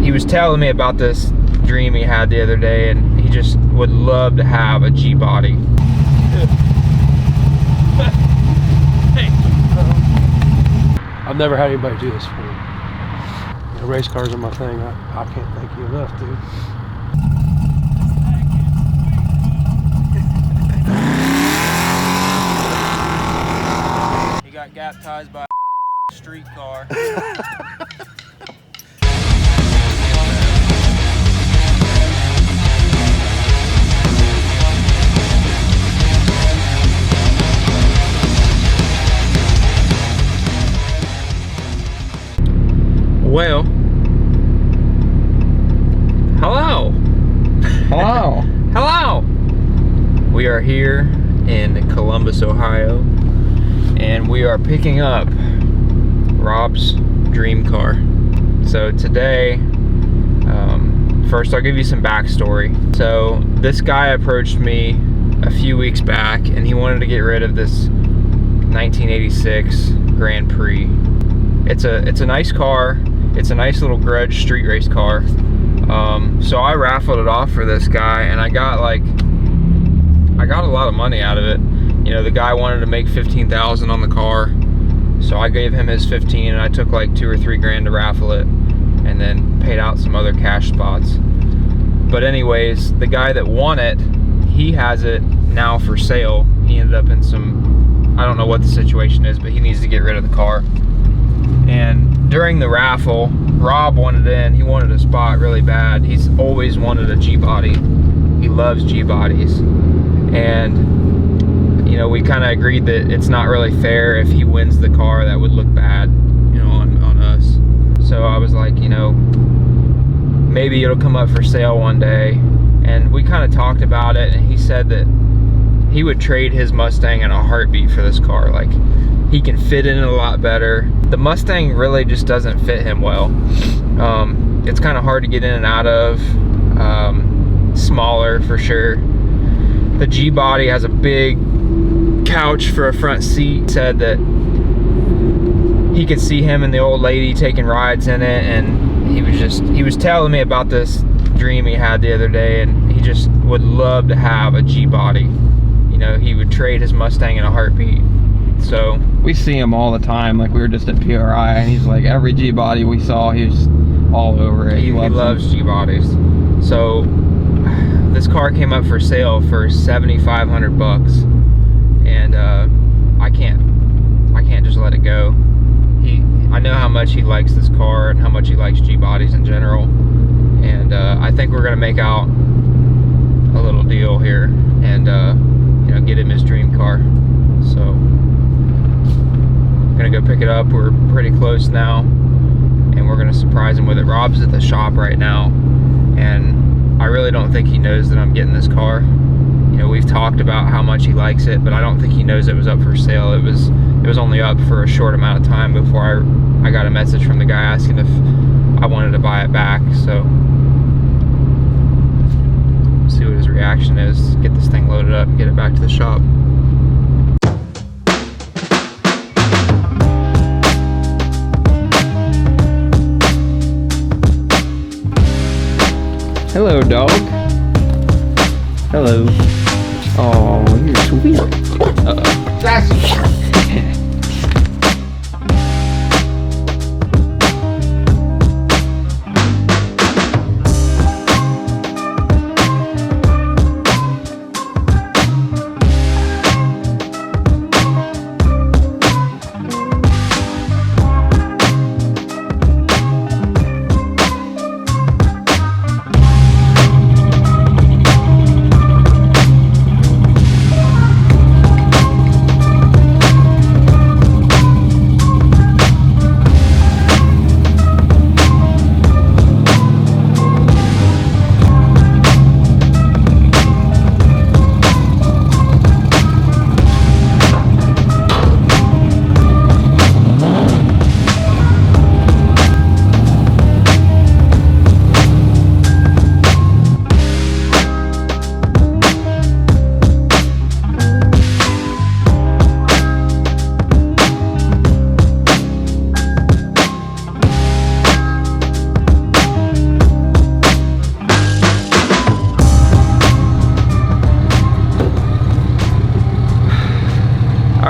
he was telling me about this dream he had the other day, and he just would love to have a G body. Hey. I've never had anybody do this for me. You know, race cars are my thing. I can't thank you enough, dude. He got baptized by a streetcar. Well, hello. Hello. Hello. We are here in Columbus, Ohio, and we are picking up Rob's dream car. So today, first I'll give you some backstory. So this guy approached me a few weeks back, and he wanted to get rid of this 1986 Grand Prix. It's a nice car. It's a nice little grudge street race car. So I raffled it off for this guy, and I got a lot of money out of it. You know, the guy wanted to make $15,000 on the car, so I gave him his 15, and I took like $2 or $3 grand to raffle it, and then paid out some other cash spots. But anyways, the guy that won it, he has it now for sale. He ended up in some, I don't know what the situation is, but he needs to get rid of the car. And during the raffle, Rob wanted in. He wanted a spot really bad. He's always wanted a G-body. He loves G-bodies. And, you know, we kind of agreed that it's not really fair if he wins the car. That would look bad, you know, on us. So I was like, you know, maybe it'll come up for sale one day. And we kind of talked about it, and he said that he would trade his Mustang in a heartbeat for this car. Like, he can fit in it a lot better. The Mustang really just doesn't fit him well. It's kind of hard to get in and out of. Smaller for sure. The G-body has a big couch for a front seat. He said that he could see him and the old lady taking rides in it, and he was telling me about this dream he had the other day, and he just would love to have a G-body. You know, he would trade his Mustang in a heartbeat. So we see him all the time. Like, we were just at PRI, and he's like, every G-body we saw, he's all over it. He loves G-bodies. So this car came up for sale for $7,500, and I can't just let it go. I know how much he likes this car and how much he likes G-bodies in general, and I think we're gonna make out a little deal here, and you know, get him his dream car. So I'm gonna go pick it up. We're pretty close now, and we're gonna surprise him with it. Rob's at the shop right now, and I really don't think he knows that I'm getting this car. You know, we've talked about how much he likes it, but I don't think he knows it was up for sale. It was only up for a short amount of time before I got a message from the guy asking if I wanted to buy it back. So see what his reaction is. Get this thing loaded up and get it back to the shop. Hello, dog. Hello. Oh, you're sweet. Uh-oh. That's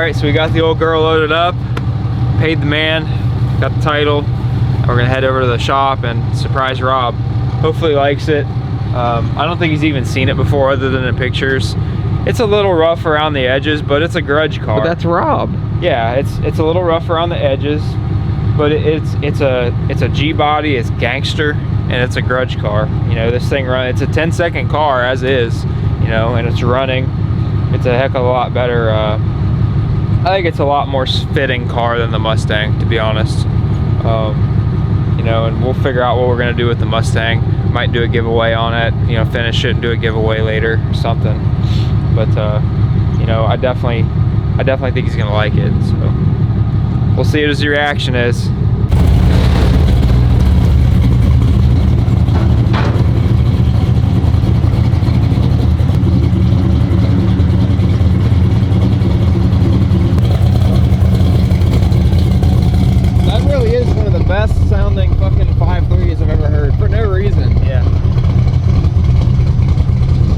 right, so we got the old girl loaded up, paid the man, got the title. We're gonna head over to the shop and surprise Rob. Hopefully he likes it. I don't think he's even seen it before other than in pictures. It's a little rough around the edges, but it's a grudge car. But that's Rob. Yeah, it's a little rough around the edges, but it's a G body, it's gangster, and it's a grudge car. You know, this thing it's a 10-second car as is, you know, and it's running. It's a heck of a lot better. I think it's a lot more fitting car than the Mustang, to be honest. You know, and we'll figure out what we're gonna do with the Mustang. Might do a giveaway on it, you know, finish it and do a giveaway later or something. But you know, I definitely think he's gonna like it. So we'll see what his reaction is. Best sounding fucking 5.3s I've ever heard for no reason. Yeah.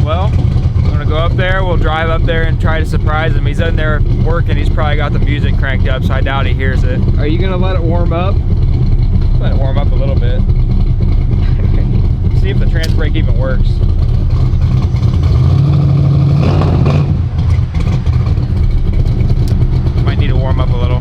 Well, I'm gonna go up there. We'll drive up there and try to surprise him. He's in there working. He's probably got the music cranked up, so I doubt he hears it. Are you gonna let it warm up? Let it warm up a little bit. See if the trans brake even works. Might need to warm up a little.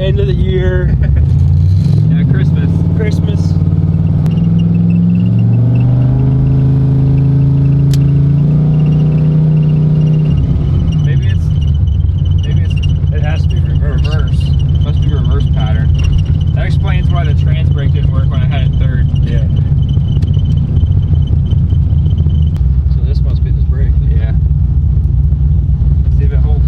End of the year. Yeah, Christmas. Maybe it has to be reverse. Must be reverse pattern. That explains why the trans brake didn't work when I had it third. Yeah. So this must be this brake. Yeah. See if it holds.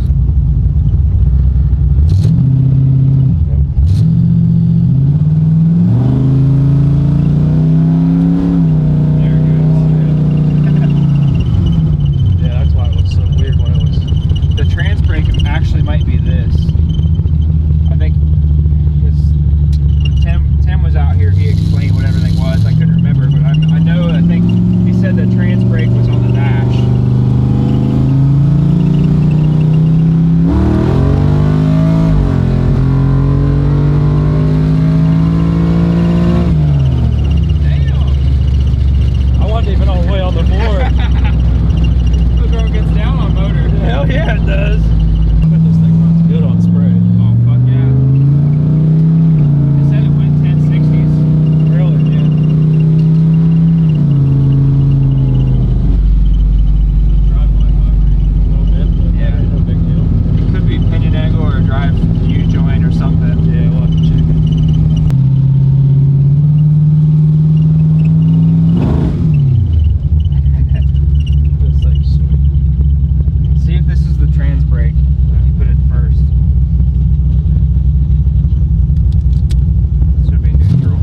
trans brake. You put it first. This would be neutral.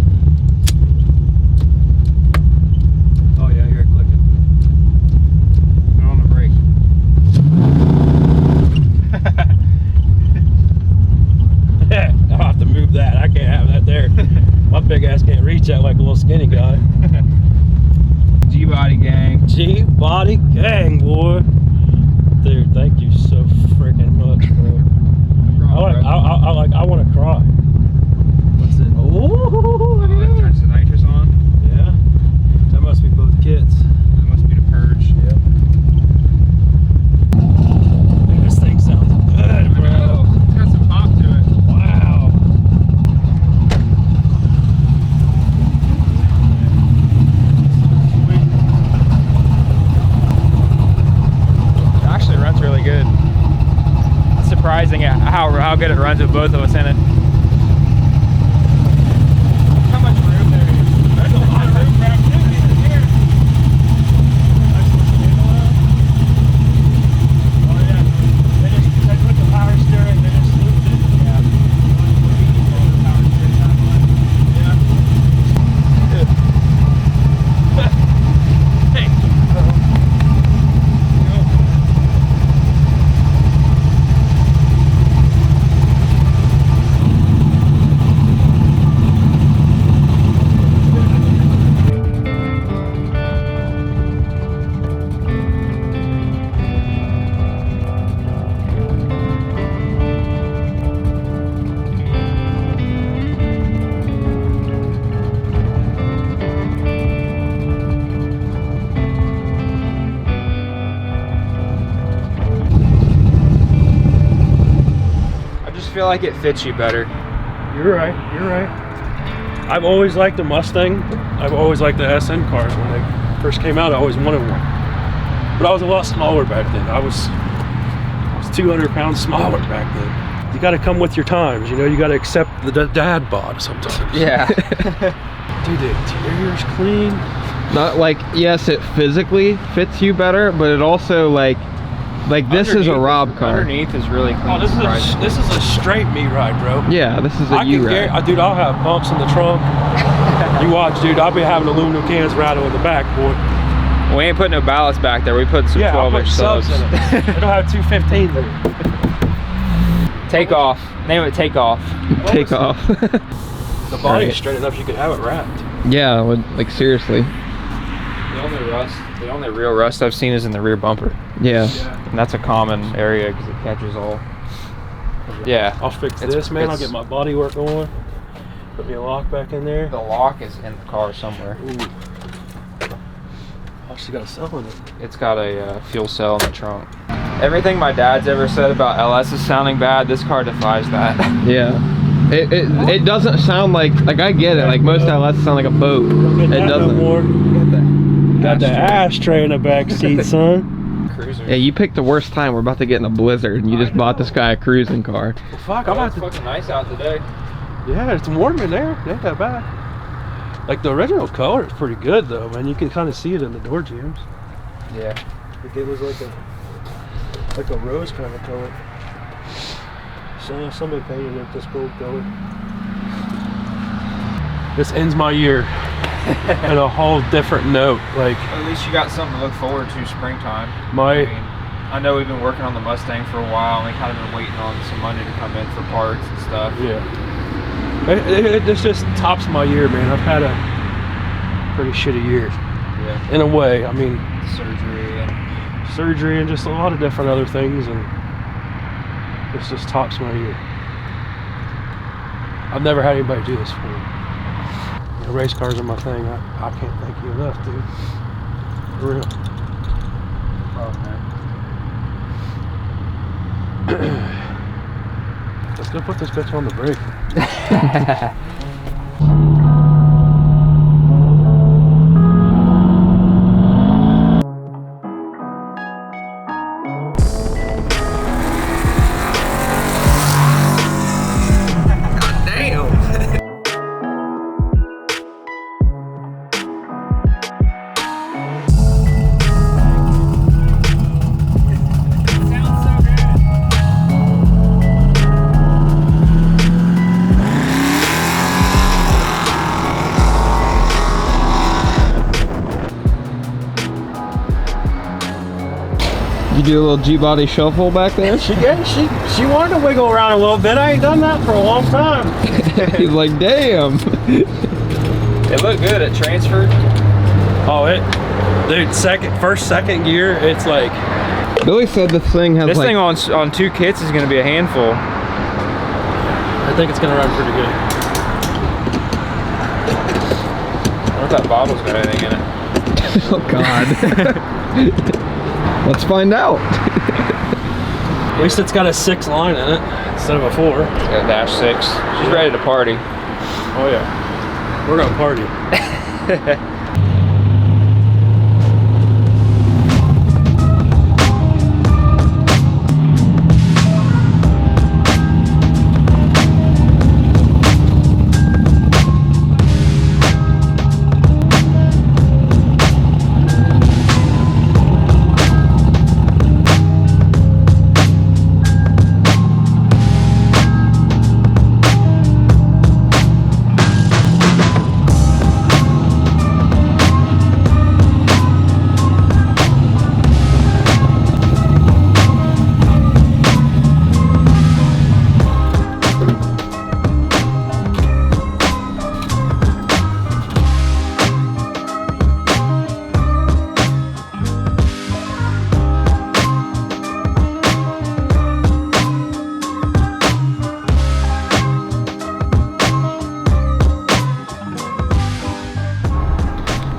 Oh yeah, you're clicking. Put on the brake. I'll have to move that. I can't have that there. My big ass can't reach that like a little skinny guy. G-body gang. G-body gang, boy. Dude, thank you so freaking much, bro. I want to cry. What's it? Oh, That turns the nitrous on. yeah. That must be both kits. That must be the purge. Yep. Dude, this thing sounds good, bro. It's got some pop to it. Wow. It actually runs really good. It's surprising how good it runs with both of us in it. How much room there is. There's a lot of room for activity in here. Oh yeah. They put the power steering, they just looped it. Yeah. Hey. I just feel like it fits you better. You're right, you're right. I've always liked the Mustang. I've always liked the SN cars. When they first came out, I always wanted one. But I was a lot smaller back then. I was 200 pounds smaller back then. You gotta come with your times, you know, you gotta accept the dad bod sometimes. Yeah. Dude, the interior's clean. Not like, yes, it physically fits you better, but it also like this is a Rob car. Underneath is really clean. Oh, this is a straight me ride, bro. Yeah, this is a U ride. Dude, I'll have bumps in the trunk. You watch, dude. I'll be having aluminum cans rattle in the back, boy. We ain't putting no ballast back there. We put some 12-inch subs. in it. It'll have 215 there. Take off. Name it Take Off. Take off. The body's straight enough you could have it wrapped. Yeah, like seriously. The only real rust I've seen is in the rear bumper. Yeah. And that's a common area because it catches all. Yeah. I'll fix this, man. I'll get my body work on. Put me a lock back in there. The lock is in the car somewhere. Ooh. Oh, she got a cell in it. It's got a fuel cell in the trunk. Everything my dad's ever said about LS is sounding bad, this car defies that. Yeah. It doesn't sound like I get it. Like most LS sound like a boat. It doesn't. No more. Got the ashtray in the back seat, son. Cruiser. Yeah, you picked the worst time. We're about to get in a blizzard, and you just bought this guy a cruising car. Well, fuck, I'm about It's to. fucking nice out today. Yeah, it's warm in there. It ain't that bad. Like the original color is pretty good though, man. You can kind of see it in the door jambs. Yeah. Like it was like a rose kind of color. So somebody painted it this gold color. This ends my year in a whole different note. Like At least you got something to look forward to springtime. my. I know we've been working on the Mustang for a while, and we kind of been waiting on some money to come in for parts and stuff. Yeah. This just tops my year, man. I've had a pretty shitty year. Yeah. In a way. I mean, Surgery and just a lot of different other things, and this just tops my year. I've never had anybody do this for me. You know, race cars are my thing. I can't thank you enough, dude. For real. Let's go put this bitch on the brake. Sounds so good. You do a little G-body shuffle back there? She wanted to wiggle around a little bit. I ain't done that for a long time. He's like, damn. It looked good. It transferred. Oh, dude, first, second gear, it's like. Billy said this thing has this like. thing on 2 kits is going to be a handful. I think it's going to run pretty good. I wonder if that bottle's got anything in it. Oh, God. Let's find out. At least it's got a 6 line in it instead of a 4. It's got a dash 6. She's ready to party. Oh, yeah. We're going to party.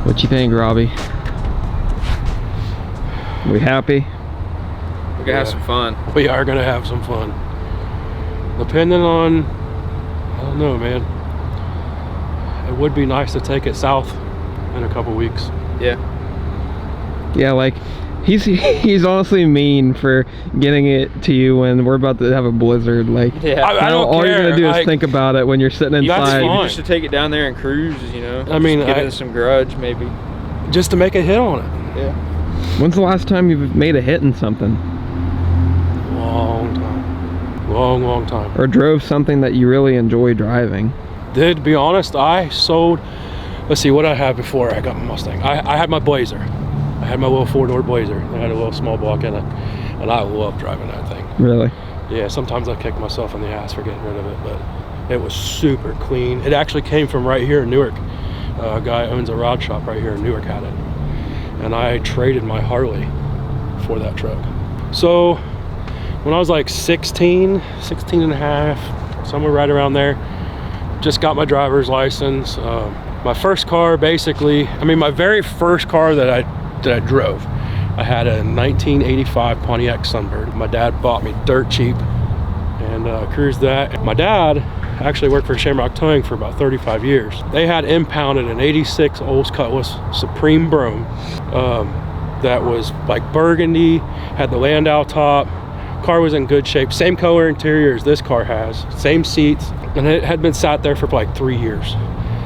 What you think, Robbie? We happy? We're gonna have some fun. We are going to have some fun. Depending on, I don't know, man. It would be nice to take it south in a couple weeks. Yeah. Yeah, like he's honestly mean for getting it to you when we're about to have a blizzard. Like, Yeah. I don't all care. you're gonna do is Like, think about it when you're sitting That's inside. fine. Just to take it down there and cruise, you know. I mean, Just give it some grudge, maybe. just to make a hit on it. Yeah. When's the last time you've made a hit in something? Long time. Long time. Or drove something that you really enjoy driving? To be honest, I sold, let's see what I had before I got my Mustang. I had my Blazer. I had my little 4-door Blazer. It had a little small block in it. And I love driving that thing. Really? Yeah, sometimes I kick myself in the ass for getting rid of it, but it was super clean. It actually came from right here in Newark. A guy owns a rod shop right here in Newark had it. And I traded my Harley for that truck. So when I was like 16 and a half, somewhere right around there, just got my driver's license. My first car, basically, I mean, my very first car that I drove, I had a 1985 Pontiac Sunbird. My dad bought me dirt cheap and cruised that. My dad actually worked for Shamrock Towing for about 35 years. They had impounded an 86 Olds Cutlass Supreme Brome that was like burgundy, had the Landau top. Car was in good shape, same color interior as this car has, same seats, and it had been sat there for like 3 years.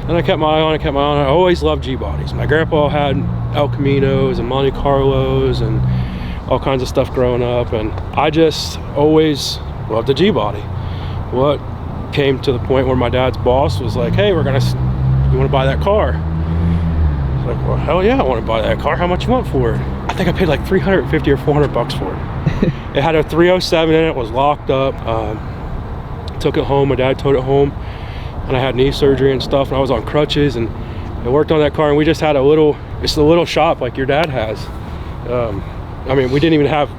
And I kept my eye on it, I always loved G-bodies. My grandpa had El Caminos and Monte Carlos and all kinds of stuff growing up, and I just always loved a G-body. What came to the point where my dad's boss was like, hey, you want to buy that car? I was like, well, hell yeah, I want to buy that car. How much you want for it? I think I paid like $350 or $400 for it. It had a 307 in it, was locked up. Took it home, my dad towed it home, and I had knee surgery and stuff, and I was on crutches, and I worked on that car, and we just had a little shop like your dad has. I mean, we didn't even have,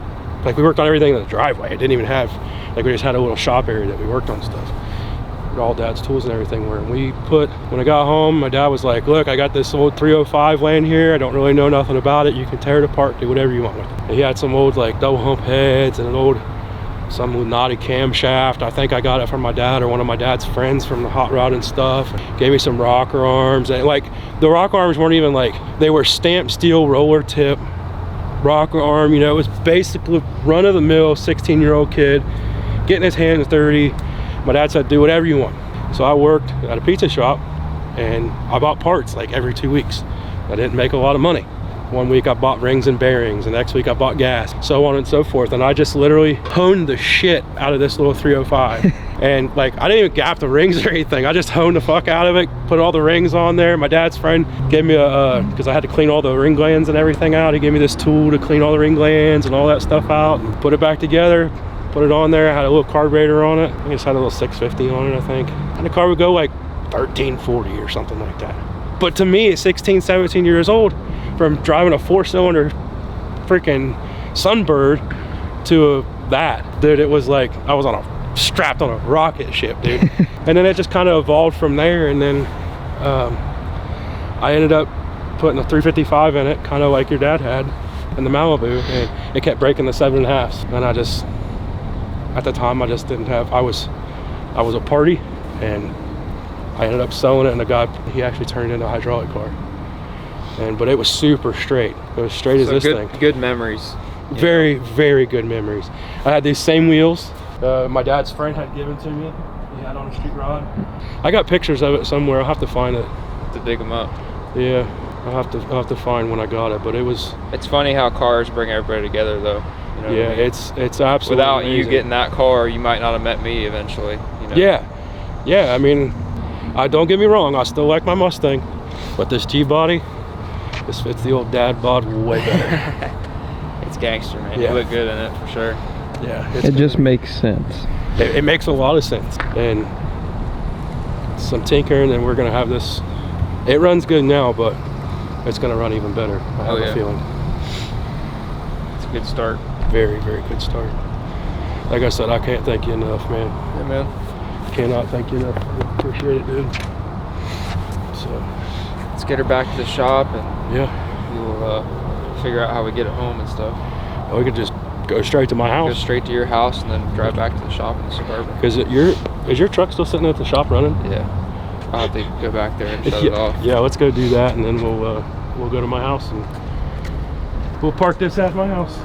like, we worked on everything in the driveway. It didn't even have, like, we just had a little shop area that we worked on stuff. All dad's tools and everything were. When I got home, my dad was like, look, I got this old 305 laying here. I don't really know nothing about it. You can tear it apart, do whatever you want with it. And he had some old like double hump heads and some knotty camshaft. I think I got it from my dad or one of my dad's friends from the hot rod and stuff. Gave me some rocker arms, and like the rocker arms weren't even like, they were stamped steel roller tip rocker arm. You know, it was basically run of the mill 16-year-old kid getting his hands dirty. My dad said, do whatever you want. So I worked at a pizza shop and I bought parts like every 2 weeks. I didn't make a lot of money. One week I bought rings and bearings, and next week I bought gas, so on and so forth. And I just literally honed the shit out of this little 305. And like, I didn't even gap the rings or anything. I just honed the fuck out of it, put all the rings on there. My dad's friend gave me a, because I had to clean all the ring glands and everything out. He gave me this tool to clean all the ring glands and all that stuff out and put it back together, put it on there. I had a little carburetor on it. I just had a little 650 on it, I think. And the car would go like 1340 or something like that. But to me, at 16, 17 years old, from driving a 4-cylinder freaking Sunbird to that, dude, it was like I was strapped on a rocket ship, dude. And then it just kind of evolved from there. And then I ended up putting a 355 in it, kind of like your dad had in the Malibu, and it kept breaking the 7.5. And I just, at the time, I just didn't have, I was a party, and I ended up selling it, and the guy, he actually turned it into a hydraulic car. But it was super straight. It was straight as this thing. Good memories. Very, very good memories. I had these same wheels my dad's friend had given to me. He had on a street rod. I got pictures of it somewhere. I'll have to find it. To dig them up. Yeah, I'll have to find when I got it. But it was. It's funny how cars bring everybody together, though. You know yeah, what I mean? it's absolutely. Without amazing. you getting that car, you might not have met me eventually. You know? Yeah. I mean, don't get me wrong. I still like my Mustang, but this G-body, this fits the old dad bod way better. It's gangster, man. Yeah. You look good in it for sure. Yeah, It just makes sense. It makes a lot of sense. And some tinkering, and we're gonna have this. It runs good now, but it's gonna run even better. I have a feeling. It's a good start. Very, very good start. Like I said, I can't thank you enough, man. Yeah, man. Cannot thank you enough. I appreciate it, dude. So Let's get her back to the shop, and yeah, we'll figure out how we get it home and stuff. we could just go straight to my Go house. straight to your house and then drive back to the shop in the Suburban. Because is your truck still sitting at the shop running? Yeah. I'll have to go back there and shut it off. Yeah, let's go do that, and then we'll go to my house, and we'll park this at my house.